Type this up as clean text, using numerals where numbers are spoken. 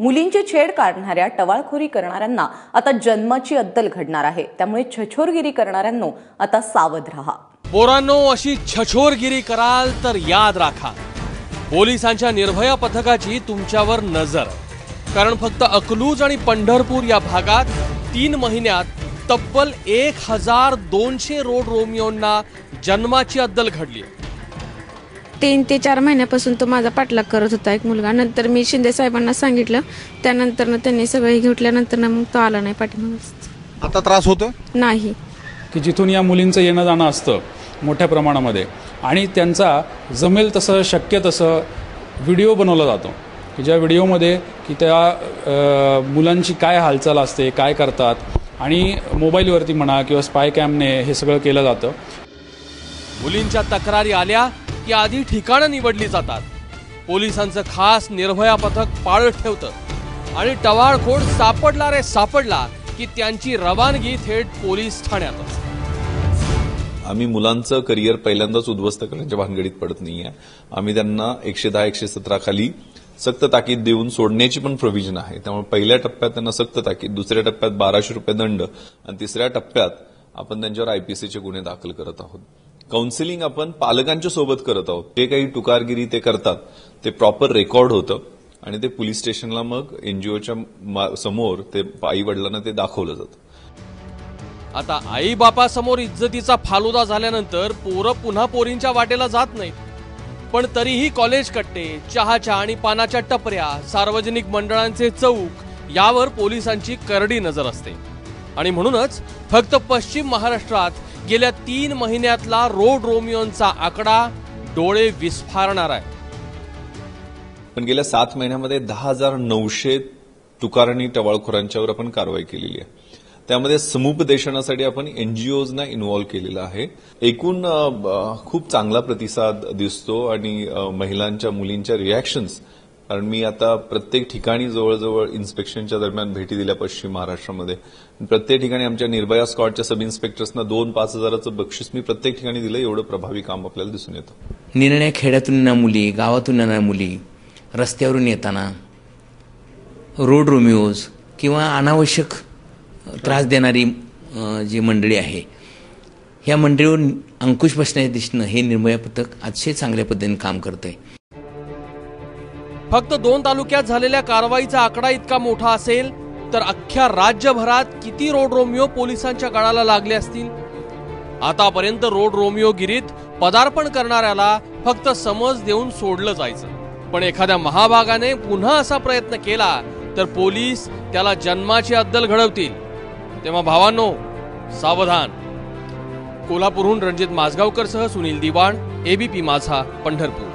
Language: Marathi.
मुलींची छेड काढणाऱ्या, टवाळखोरी करणाऱ्यांना आता जन्माची अद्दल घडणार आहे। त्यामुळे छछोरगिरी करणाऱ्यांनो आता सावध राहा। पोरांनो, अशी छछोरगिरी कराल तर याद राखा, पोलिसांच्या निर्भया पथकाची तुमच्यावर नजर आहे। कारण फक्त अकलूज आणि पंढरपूर या भागात 3 महिन्यात तब्बल 1200 रोड रोमियोंना जन्माची अद्दल घडली। 3 ते 4 महिन्यापासून तो माझा पाठलाग करत होता एक मुलगा। नंतर मी शिंदे साहेबांना सांगितलं, त्यानंतर त्यांनी सगळे घेतल्यानंतर मग तो आला नाही पाठीमागे। आता त्रास होतो नाही की जिथून या मुलींचं येणं जाणं असतं मोठ्या प्रमाणामध्ये, आणि त्यांचा जमेल तसं शक्य तसं व्हिडिओ बनवला जातो की ज्या व्हिडिओमध्ये की त्या मुलांची काय हालचाल असते, काय करतात, आणि मोबाईलवरती म्हणा किंवा स्पाय कॅमने हे सगळं केलं जातं। मुलींच्या तक्रारी आल्या की आधी ठिकाणं निवडली जातात। पोलिसांचं खास निर्भया पथक पाळत ठेवतं आणि टवाळखोर सापडला की त्यांची रवानगी थेट पोलीस ठाण्यात असते। आम्ही मुलांचं करिअर पहिल्यांदाच उद्ध्वस्त करण्याच्या भानगडीत पडत नाहीये। आम्ही त्यांना 110 117 खाली सक्त ताकीद देऊन सोडण्याची पण प्रोव्हिजन आहे। त्यामुळे पहिल्या टप्प्यात त्यांना सक्त ताकीद, दुसऱ्या टप्प्यात 1200 रुपये दंड आणि तिसऱ्या टप्प्यात आपण त्यांच्यावर आयपीसीचे गुन्हे दाखल करत आहोत। काउन्सिलिंग आपण पालकांच्या सोबत करत आहोत। जे काही टुकारगिरी ते करतात ते प्रॉपर रेकॉर्ड होतं आणि ते पोलीस स्टेशनला मग एनजीओच्या समोर ते आई वडिलांना ते दाखवलं जातं। आता आई बापासमोर इज्जतीचा फालुदा झाल्यानंतर पोरं पुन्हा पोरींच्या वाटेला जात नाहीत, पण तरीही कॉलेज कट्टे, चहाच्या आणि पानाच्या टपऱ्या, सार्वजनिक मंडळांचे चौक यावर पोलिसांची करडी नजर असते। आणि म्हणूनच फक्त पश्चिम महाराष्ट्रात गेल्या 3 महिन्यातला रोड रोमियोंचा आकडा डोळे विस्फारणार आहे। पण गेल्या 7 महिन्यामध्ये 10,900 तुकार आणि टवाळखोरांच्यावर आपण कारवाई केलेली आहे। त्यामध्ये समुपदेशनासाठी आपण एनजीओजना इन्व्हॉल्व केलेलं आहे। एकूण खूप चांगला प्रतिसाद दिसतो आणि महिलांच्या, मुलींच्या रिॲक्शन्स, कारण मी आता प्रत्येक ठिकाणी जवळजवळ इन्स्पेक्शनच्या दरम्यान भेटी दिल्या पश्चिम महाराष्ट्रामध्ये। प्रत्येक ठिकाणी आमच्या निर्भया स्क्वॉडच्या सब इन्स्पेक्टर्सना 2-5 हजाराचं बक्षीस मी प्रत्येक ठिकाणी दिलं। एवढं प्रभावी काम आपल्याला दिसून येतं। निर्णय खेड्यातून येणाऱ्या मुली, गावातून येणाऱ्या मुली, रस्त्यावरून येताना रोड रोमिओज किंवा अनावश्यक त्रास देणारी जी मंडळी आहे, ह्या मंडळीवर अंकुश बसण्याच्या दिशेनं हे निर्भया पथक अतिशय चांगल्या पद्धतीने काम करतंय। फक्त 2 तालुक्यात झालेल्या कारवाईचा आकडा इतका मोठा असेल तर अख्ख्या राज्यभरात किती रोड रोमिओ पोलिसांच्या गळाला लागले असतील। आतापर्यंत रोड रोमिओगिरीत पदार्पण करणाऱ्याला फक्त समज देऊन सोडलं जायचं, पण एखाद्या महाभागाने पुन्हा असा प्रयत्न केला तर पोलीस त्याला जन्माची अद्दल घडवतील। तेव्हा भावांनो, सावधान। कोल्हापूरहून रणजित माजगावकर सह सुनील दिवाण, एबीपी माझा, पंढरपूर।